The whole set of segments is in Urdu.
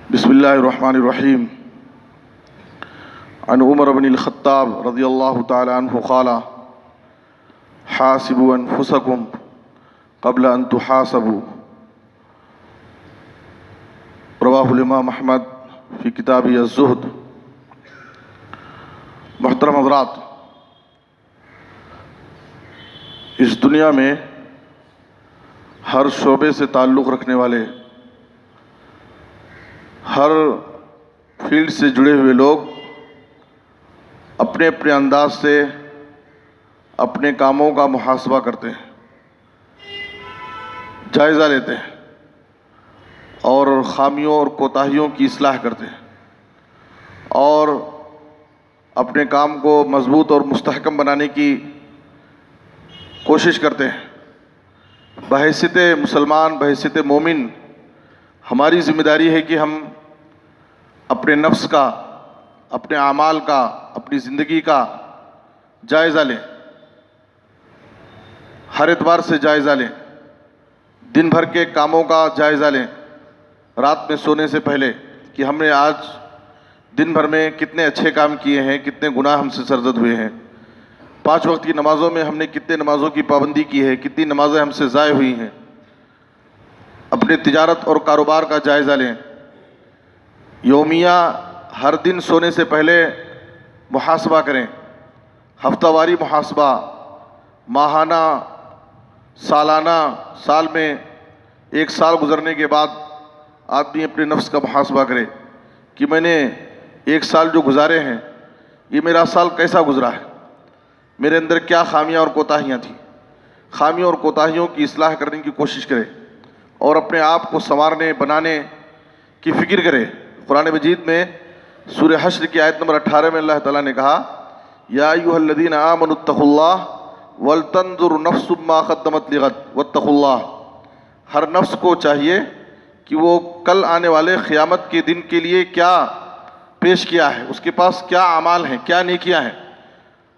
بسم اللہ الرحمن الرحیم عن عمر بن الخطاب رضی اللہ تعالی عنہ قال حاسبوا انفسکم قبل ان تحاسبوا، رواہ الامام احمد فی کتاب الزہد۔ محترم حضرات، اس دنیا میں ہر شعبے سے تعلق رکھنے والے، ہر فیلڈ سے جڑے ہوئے لوگ اپنے اپنے انداز سے اپنے کاموں کا محاسبہ کرتے ہیں، جائزہ لیتے ہیں اور خامیوں اور کوتاہیوں کی اصلاح کرتے ہیں اور اپنے کام کو مضبوط اور مستحکم بنانے کی کوشش کرتے ہیں۔ بحیثیت مسلمان، بحیثیت مومن، ہماری ذمہ داری ہے کہ ہم اپنے نفس کا، اپنے اعمال کا، اپنی زندگی کا جائزہ لیں، ہر اعتبار سے جائزہ لیں، دن بھر کے کاموں کا جائزہ لیں، رات میں سونے سے پہلے کہ ہم نے آج دن بھر میں کتنے اچھے کام کیے ہیں، کتنے گناہ ہم سے سرزد ہوئے ہیں، 5 وقت کی نمازوں میں ہم نے کتنے نمازوں کی پابندی کی ہے، کتنی نمازیں ہم سے ضائع ہوئی ہیں۔ اپنے تجارت اور کاروبار کا جائزہ لیں، یومیہ ہر دن سونے سے پہلے محاسبہ کریں، ہفتہ واری محاسبہ، ماہانہ، سالانہ، سال میں 1 سال گزرنے کے بعد آدمی اپنے نفس کا محاسبہ کرے کہ میں نے 1 سال جو گزارے ہیں، یہ میرا سال کیسا گزرا ہے، میرے اندر کیا خامیاں اور کوتاہیاں تھیں۔ خامیوں اور کوتاہیوں کی اصلاح کرنے کی کوشش کرے اور اپنے آپ کو سنوارنے، بنانے کی فکر کرے۔ قرآن مجید میں سورہ حشر کی آیت نمبر 18 میں اللہ تعالیٰ نے کہا، یا ایھا الذین آمنوا اتقوا اللہ ولتنظر نفس ما قدمت لغد واتقوا اللہ۔ ہر نفس کو چاہیے کہ وہ کل آنے والے قیامت کے دن کے لیے کیا پیش کیا ہے، اس کے پاس کیا اعمال ہیں، کیا نیکیاں ہیں۔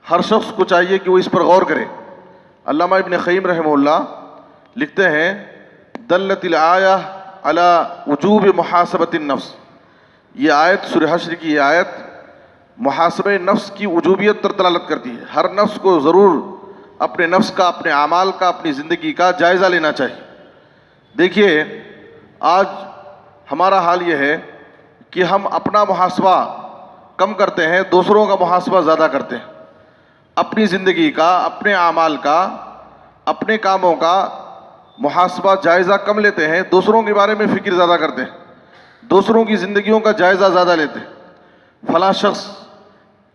ہر شخص کو چاہیے کہ وہ اس پر غور کرے۔ علامہ ابن قیم رحمہ اللہ لکھتے ہیں، دلت الآیہ علی وجوب محاسبۃ النفس۔ یہ آیت، سورہ حشر کی یہ آیت محاسبہ نفس کی وجوبیت پر دلالت کرتی ہے۔ ہر نفس کو ضرور اپنے نفس کا، اپنے اعمال کا، اپنی زندگی کا جائزہ لینا چاہیے۔ دیکھیے، آج ہمارا حال یہ ہے کہ ہم اپنا محاسبہ کم کرتے ہیں، دوسروں کا محاسبہ زیادہ کرتے ہیں۔ اپنی زندگی کا، اپنے اعمال کا، اپنے کاموں کا محاسبہ، جائزہ کم لیتے ہیں، دوسروں کے بارے میں فکر زیادہ کرتے ہیں، دوسروں کی زندگیوں کا جائزہ زیادہ لیتے ہیں۔ فلاں شخص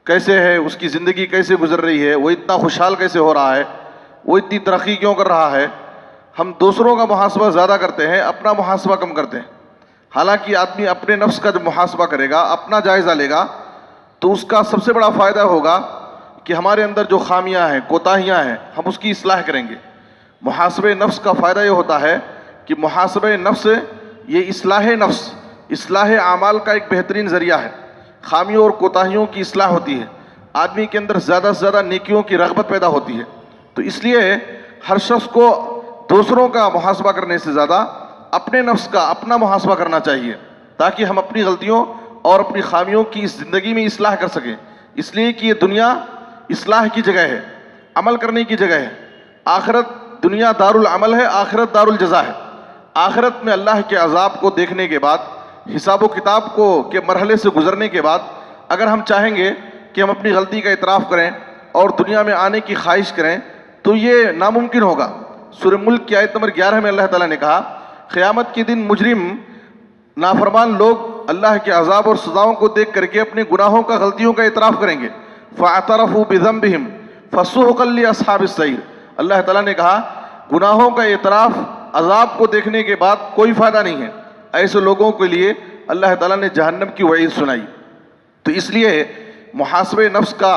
کیسے ہے، اس کی زندگی کیسے گزر رہی ہے، وہ اتنا خوشحال کیسے ہو رہا ہے، وہ اتنی ترقی کیوں کر رہا ہے۔ ہم دوسروں کا محاسبہ زیادہ کرتے ہیں، اپنا محاسبہ کم کرتے ہیں۔ حالانکہ آدمی اپنے نفس کا جب محاسبہ کرے گا، اپنا جائزہ لے گا، تو اس کا سب سے بڑا فائدہ ہوگا کہ ہمارے اندر جو خامیاں ہیں، کوتاہیاں ہیں، ہم اس کی اصلاح کریں گے۔ محاسبہ نفس کا فائدہ یہ ہوتا ہے کہ محاسبہ نفس یہ اصلاح نفس، اصلاح اعمال کا ایک بہترین ذریعہ ہے۔ خامیوں اور کوتاہیوں کی اصلاح ہوتی ہے، آدمی کے اندر زیادہ سے زیادہ نیکیوں کی رغبت پیدا ہوتی ہے۔ تو اس لیے ہر شخص کو دوسروں کا محاسبہ کرنے سے زیادہ اپنے نفس کا، اپنا محاسبہ کرنا چاہیے، تاکہ ہم اپنی غلطیوں اور اپنی خامیوں کی اس زندگی میں اصلاح کر سکیں۔ اس لیے کہ یہ دنیا اصلاح کی جگہ ہے، عمل کرنے کی جگہ ہے۔ آخرت، دنیا دار العمل ہے، آخرت دار الجزا ہے۔ آخرت میں اللہ کے عذاب کو دیکھنے کے بعد، حساب و کتاب کو کے مرحلے سے گزرنے کے بعد، اگر ہم چاہیں گے کہ ہم اپنی غلطی کا اعتراف کریں اور دنیا میں آنے کی خواہش کریں تو یہ ناممکن ہوگا۔ سورہ ملک کی آیت نمبر 11 میں اللہ تعالیٰ نے کہا، قیامت کے دن مجرم، نافرمان لوگ اللہ کے عذاب اور سزاؤں کو دیکھ کر کے اپنے گناہوں کا، غلطیوں کا اعتراف کریں گے۔ فَاعْتَرَفُوا بِذَنبِهِمْ فَسُحْقًا لِّأَصْحَابِ السَّعِيرِ۔ اللہ تعالیٰ نے کہا، گناہوں کا اعتراف عذاب کو دیکھنے کے بعد کوئی فائدہ نہیں ہے۔ ایسے لوگوں کے لیے اللہ تعالیٰ نے جہنم کی وعید سنائی۔ تو اس لیے محاسبہ نفس کا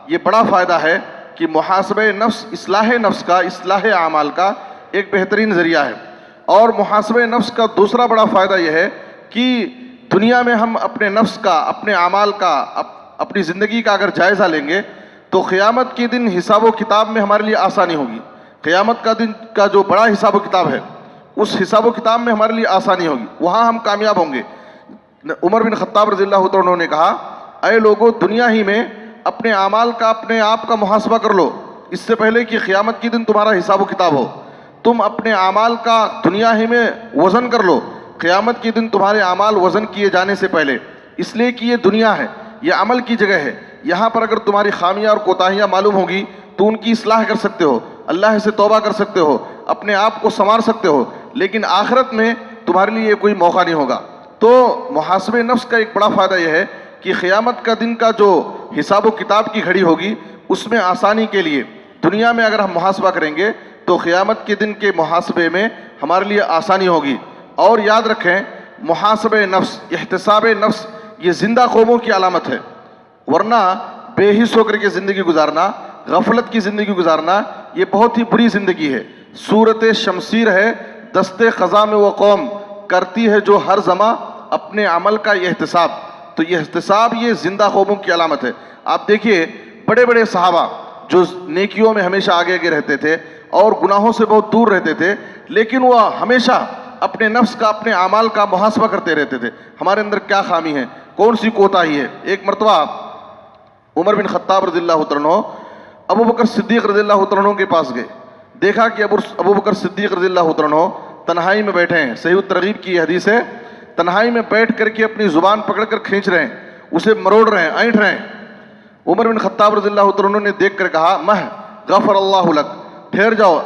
یہ بڑا فائدہ ہے کہ محاسبہ نفس اصلاح نفس کا، اصلاح اعمال کا ایک بہترین ذریعہ ہے۔ اور محاسبہ نفس کا دوسرا بڑا فائدہ یہ ہے کہ دنیا میں ہم اپنے نفس کا، اپنے اعمال کا، اپنی زندگی کا اگر جائزہ لیں گے تو قیامت کے دن حساب و کتاب میں ہمارے لیے آسانی ہوگی۔ قیامت کا دن کا جو بڑا حساب و کتاب ہے، اس حساب و کتاب میں ہمارے لیے آسانی ہوگی، وہاں ہم کامیاب ہوں گے۔ عمر بن خطاب رضی اللہ عنہ نے کہا اے لوگو دنیا ہی میں اپنے اعمال کا اپنے آپ کا محاسبہ کر لو اس سے پہلے کہ قیامت کے دن تمہارا حساب و کتاب ہو. تم اپنے اعمال کا دنیا ہی میں وزن کر لو قیامت کے دن تمہارے اعمال وزن کیے جانے سے پہلے, اس لیے کہ یہ دنیا ہے, یہ عمل کی جگہ ہے. یہاں پر اگر تمہاری خامیاں اور کوتاہیاں معلوم ہوں گی تو ان کی اصلاح کر سکتے ہو, اللہ سے توبہ کر سکتے ہو, اپنے آپ کو سنوار سکتے ہو, لیکن آخرت میں تمہارے لیے کوئی موقع نہیں ہوگا. تو محاسبہ نفس کا ایک بڑا فائدہ یہ ہے کہ قیامت کا دن کا جو حساب و کتاب کی گھڑی ہوگی اس میں آسانی کے لیے دنیا میں اگر ہم محاسبہ کریں گے تو قیامت کے دن کے محاسبے میں ہمارے لیے آسانی ہوگی. اور یاد رکھیں محاسبہ نفس, احتساب نفس یہ زندہ قوموں کی علامت ہے, ورنہ بے حس ہو کر کے زندگی گزارنا, غفلت کی زندگی گزارنا یہ بہت ہی بری زندگی ہے. صورت شمشیر ہے دست قضا میں وہ قوم کرتی ہے جو ہر زماں اپنے عمل کا یہ احتساب. تو یہ احتساب یہ زندہ قوموں کی علامت ہے. آپ دیکھیے بڑے بڑے صحابہ جو نیکیوں میں ہمیشہ آگے آگے رہتے تھے اور گناہوں سے بہت دور رہتے تھے, لیکن وہ ہمیشہ اپنے نفس کا اپنے اعمال کا محاسبہ کرتے رہتے تھے, ہمارے اندر کیا خامی ہے, کون سی کوتاہی ہے. ایک مرتبہ عمر بن خطاب رضی اللہ عنہ ابو بکر صدیق رضی اللہ عنہ کے پاس گئے. دیکھا کہ ابو بکر صدیق رضی اللہ عنہ تنہائی میں بیٹھے ہیں, صحیح الترغیب کی حدیث ہے, تنہائی میں بیٹھ کر کے اپنی زبان پکڑ کر کھینچ رہے ہیں, اسے مروڑ رہے ہیں, اینٹ رہے ہیں. عمر بن خطاب رضی اللہ عنہ نے دیکھ کر کہا مہ غفر اللہ لک, ٹھہر جاؤ,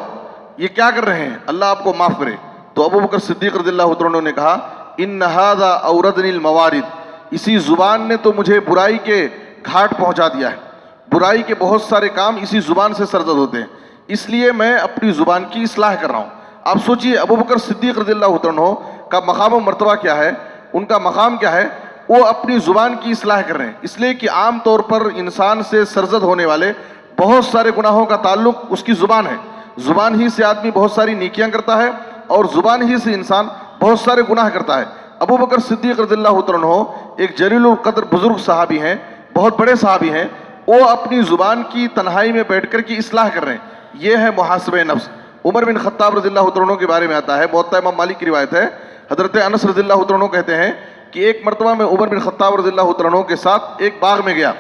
یہ کیا کر رہے ہیں, اللہ آپ کو معاف کرے. تو ابو بکر صدیق رضی اللہ عنہ نے کہا ان ھذا اوردنی الموارد, اسی زبان نے تو مجھے برائی کے گھاٹ پہنچا دیا ہے, برائی کے بہت سارے کام اسی زبان سے سرزد ہوتے ہیں, اس لیے میں اپنی زبان کی اصلاح کر رہا ہوں. آپ سوچئے ابو بکر صدیق رضی اللہ عنہ کا مقام و مرتبہ کیا ہے, ان کا مقام کیا ہے, وہ اپنی زبان کی اصلاح کر رہے ہیں. اس لیے کہ عام طور پر انسان سے سرزد ہونے والے بہت سارے گناہوں کا تعلق اس کی زبان ہے. زبان ہی سے آدمی بہت ساری نیکیاں کرتا ہے اور زبان ہی سے انسان بہت سارے گناہ کرتا ہے. ابو بکر صدیق رضی اللہ عنہ ایک جلیل القدر بزرگ صحابی ہیں, بہت بڑے صحابی ہیں, وہ اپنی زبان کی تنہائی میں بیٹھ کر کی اصلاح کر رہے ہیں. یہ ہے محاسبہ نفس. عمر بن خطاب رضی اللہ عنہ کے بارے میں آتا ہے, موطا امام مالک کی روایت ہے, حضرت انس رضی اللہ عنہ کہتے ہیں کہ ایک مرتبہ میں عمر بن خطاب رضی اللہ عنہ کے ساتھ ایک باغ میں گیا.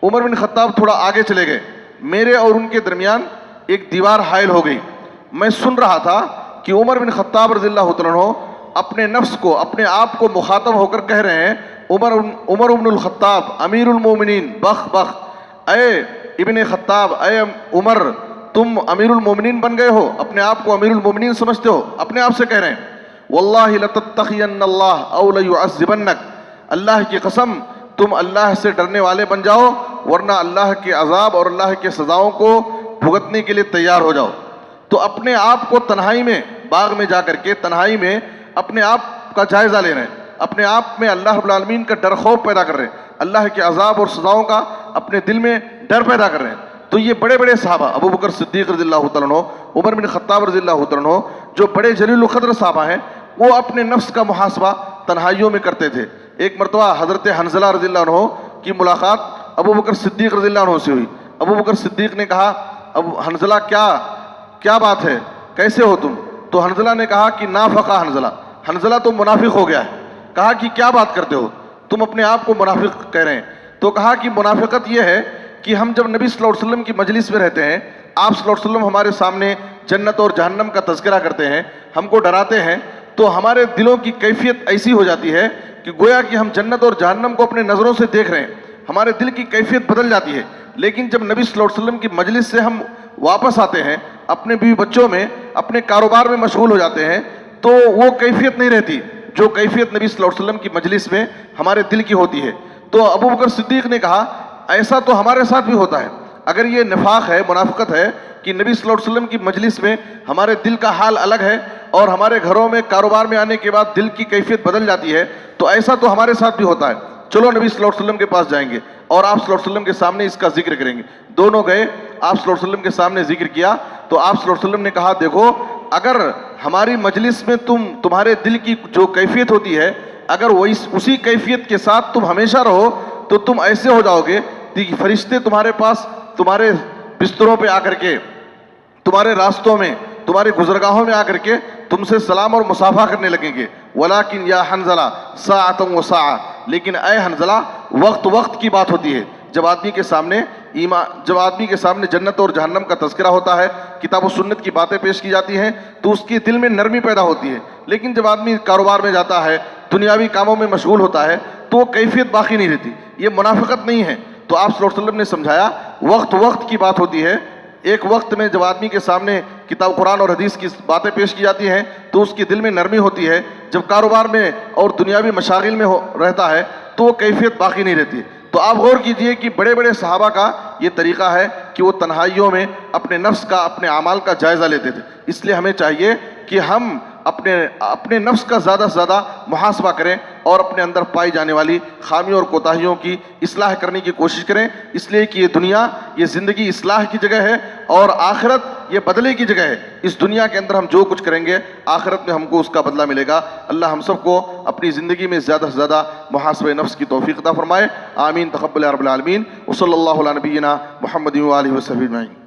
عمر بن خطاب تھوڑا آگے چلے گئے, میرے اور ان کے درمیان ایک دیوار حائل ہو گئی. میں سن رہا تھا کہ عمر بن خطاب رضی اللہ عنہ اپنے نفس کو, اپنے آپ کو مخاطب ہو کر کہہ رہے ہیں عمر بن الخطاب امیر المومنین بخ بخ, اے ابن خطاب, اے عمر تم امیر المومنین بن گئے ہو, اپنے آپ کو امیر المومنین سمجھتے ہو, اپنے آپ سے کہہ رہے ہیں واللہ لتتقین اللہ او لیعذبنک, اللہ کی قسم تم اللہ سے ڈرنے والے بن جاؤ ورنہ اللہ کے عذاب اور اللہ کے سزاؤں کو بھگتنے کے لیے تیار ہو جاؤ. تو اپنے آپ کو تنہائی میں باغ میں جا کر کے تنہائی میں اپنے آپ کا جائزہ لے رہے ہیں, اپنے آپ میں اللہ رب العالمین کا ڈر خوف پیدا کر رہے ہیں, اللہ کے عذاب اور سزاؤں کا اپنے دل میں ڈر پیدا کر رہے ہیں. تو یہ بڑے بڑے صحابہ ابو بکر صدیق رضی اللہ عنہ, عمر بن خطاب رضی اللہ عنہ جو بڑے جلیل القدر صحابہ ہیں, وہ اپنے نفس کا محاسبہ تنہائیوں میں کرتے تھے. ایک مرتبہ حضرت حنظلہ رضی اللہ عنہ کی ملاقات ابو بکر صدیق رضی اللہ عنہ سے ہوئی. ابو بکر صدیق نے کہا اب حنظلہ کیا بات ہے, کیسے ہو تم؟ تو حنظلہ نے کہا کہ نافقہ حنظلہ تم منافق ہو گیا ہے. کہا کہ کیا بات کرتے ہو, تم اپنے آپ کو منافق کہہ رہے ہیں. تو کہا کہ منافقت یہ ہے کہ ہم جب نبی صلی اللہ علیہ وسلم کی مجلس میں رہتے ہیں, آپ صلی اللہ علیہ وسلم ہمارے سامنے جنت اور جہنم کا تذکرہ کرتے ہیں, ہم کو ڈراتے ہیں, تو ہمارے دلوں کی کیفیت ایسی ہو جاتی ہے کہ گویا کہ ہم جنت اور جہنم کو اپنے نظروں سے دیکھ رہے ہیں, ہمارے دل کی کیفیت بدل جاتی ہے. لیکن جب نبی صلی اللہ علیہ وسلم کی مجلس سے ہم واپس آتے ہیں, اپنے بیوی بچوں میں اپنے کاروبار میں مشغول ہو جاتے ہیں, تو وہ کیفیت نہیں رہتی جو کیفیت نبی صلی اللہ علیہ وسلم کی مجلس میں ہمارے دل کی ہوتی ہے. تو ابو بکر صدیق نے کہا ایسا تو ہمارے ساتھ بھی ہوتا ہے. اگر یہ نفاق ہے, منافقت ہے کہ نبی صلی اللہ علیہ وسلم کی مجلس میں ہمارے دل کا حال الگ ہے اور ہمارے گھروں میں کاروبار میں آنے کے بعد دل کی کیفیت بدل جاتی ہے, تو ایسا تو ہمارے ساتھ بھی ہوتا ہے. چلو نبی صلی اللہ علیہ وسلم کے پاس جائیں گے اور آپ صلی اللہ علیہ وسلم کے سامنے اس کا ذکر کریں گے. دونوں گئے, آپ صلی اللہ علیہ وسلم کے سامنے ذکر کیا, تو آپ صلی اللہ علیہ وسلم نے کہا دیکھو اگر ہماری مجلس میں تمہارے دل کی جو کیفیت ہوتی ہے, اگر وہ اسی کیفیت کے ساتھ تم ہمیشہ رہو تو تم ایسے ہو جاؤ گے کہ فرشتے تمہارے پاس تمہارے بستروں پہ آ کر کے, تمہارے راستوں میں, تمہارے گزرگاہوں میں آ کر کے تم سے سلام اور مصافحہ کرنے لگیں گے. ولیکن یا حنظلہ ساعۃ و ساعۃ، لیکن اے حنظلہ وقت وقت کی بات ہوتی ہے. جب آدمی کے سامنے جنت اور جہنم کا تذکرہ ہوتا ہے، کتاب و سنت کی باتیں پیش کی جاتی ہیں، تو اس کے دل میں نرمی پیدا ہوتی ہے. لیکن جب آدمی کاروبار میں جاتا ہے، دنیاوی کاموں میں مشغول ہوتا ہے، تو وہ کیفیت باقی نہیں رہتی. یہ منافقت نہیں ہے. تو آپ صلی اللہ علیہ وسلم نے سمجھایا وقت وقت کی بات ہوتی ہے. ایک وقت میں جب آدمی کے سامنے کتاب قرآن اور حدیث کی باتیں پیش کی جاتی ہیں تو اس کے دل میں نرمی ہوتی ہے. جب کاروبار میں اور دنیاوی مشاغل میں رہتا ہے تو وہ کیفیت باقی نہیں رہتی. تو آپ غور کیجئے کہ بڑے بڑے صحابہ کا یہ طریقہ ہے کہ وہ تنہائیوں میں اپنے نفس کا، اپنے اعمال کا جائزہ لیتے تھے. اس لیے ہمیں چاہیے کہ ہم اپنے نفس کا زیادہ سے زیادہ محاسبہ کریں اور اپنے اندر پائی جانے والی خامیوں اور کوتاہیوں کی اصلاح کرنے کی کوشش کریں. اس لیے کہ یہ دنیا، یہ زندگی اصلاح کی جگہ ہے اور آخرت یہ بدلے کی جگہ ہے. اس دنیا کے اندر ہم جو کچھ کریں گے آخرت میں ہم کو اس کا بدلہ ملے گا. اللہ ہم سب کو اپنی زندگی میں زیادہ سے زیادہ محاسبہ نفس کی توفیق عطا فرمائے. آمین. تقبل یا رب العالمین. وصلی اللہ علی نبینا محمد و آلہ وصحبہ اجمعین.